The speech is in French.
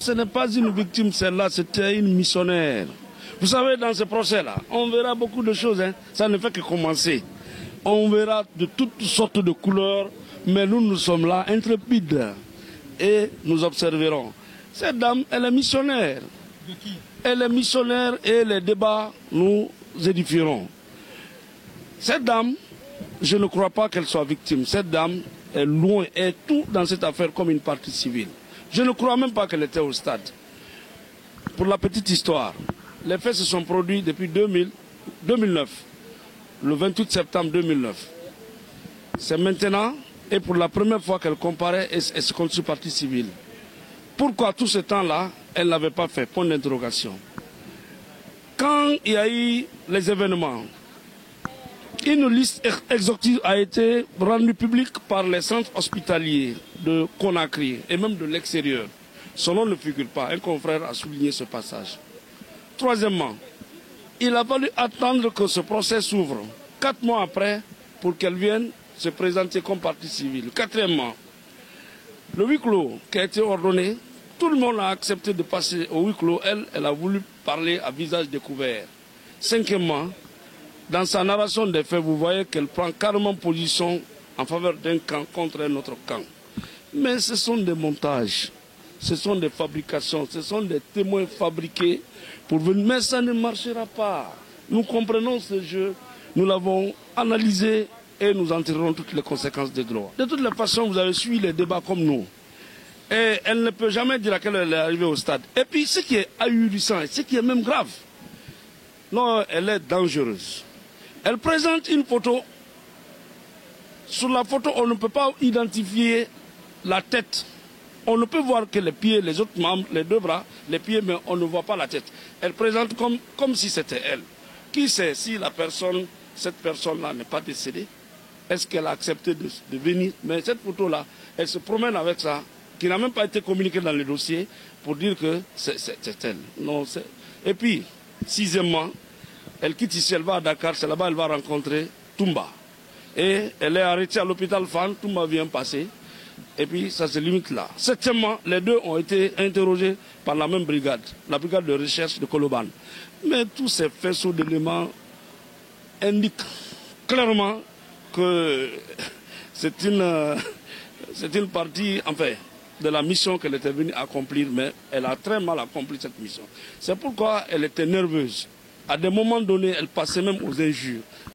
Ce n'est pas une victime, celle-là, c'était une missionnaire. Vous savez, dans ce procès-là, on verra beaucoup de choses. Ça ne fait que commencer. On verra de toutes sortes de couleurs, mais nous sommes là, intrépides. Et nous observerons. Cette dame, elle est missionnaire. De qui? Elle est missionnaire et les débats nous édifieront. Cette dame, je ne crois pas qu'elle soit victime. Cette dame est loin, est tout dans cette affaire comme une partie civile. Je ne crois même pas qu'elle était au stade. Pour la petite histoire, les faits se sont produits depuis 2009, le 28 septembre 2009. C'est maintenant, et pour la première fois qu'elle comparaît, elle se constitue partie civile. Pourquoi tout ce temps-là, elle n'avait pas fait? Point d'interrogation. Quand il y a eu les événements, une liste exhaustive a été rendue publique par les centres hospitaliers de Conakry et même de l'extérieur. Son nom ne figure pas. Un confrère a souligné ce passage. Troisièmement, il a fallu attendre que ce procès s'ouvre 4 mois après pour qu'elle vienne se présenter comme partie civile. Quatrièmement, le huis clos qui a été ordonné, tout le monde a accepté de passer au huis clos. Elle a voulu parler à visage découvert. Cinquièmement, dans sa narration des faits, vous voyez qu'elle prend carrément position en faveur d'un camp contre un autre camp. Mais ce sont des montages, ce sont des fabrications, ce sont des témoins fabriqués pour venir. Mais ça ne marchera pas. Nous comprenons ce jeu, nous l'avons analysé et nous en tirerons toutes les conséquences des droits. De toutes les façons, vous avez suivi les débats comme nous. Et elle ne peut jamais dire à quelle elle est arrivée au stade. Et puis ce qui est ahurissant, ce qui est même grave, non, elle est dangereuse. Elle présente une photo. Sur la photo, on ne peut pas identifier la tête. On ne peut voir que les pieds, les autres membres, les 2 bras, les pieds, mais on ne voit pas la tête. Elle présente comme si c'était elle. Qui sait si cette personne-là n'est pas décédée? Est-ce qu'elle a accepté de venir? Mais cette photo-là, elle se promène avec ça, qui n'a même pas été communiquée dans le dossier, pour dire que c'est elle. Non, et puis, 6e, elle quitte ici, elle va à Dakar, c'est là-bas qu'elle va rencontrer Toumba. Et elle est arrêtée à l'hôpital Fan, Toumba vient passer, et puis ça se limite là. 7e, les 2 ont été interrogés par la même brigade, la brigade de recherche de Koloban. Mais tous ces faisceaux d'éléments indiquent clairement que c'est une partie, enfin, de la mission qu'elle était venue accomplir, mais elle a très mal accompli cette mission. C'est pourquoi elle était nerveuse. À des moments donnés, elle passait même aux injures.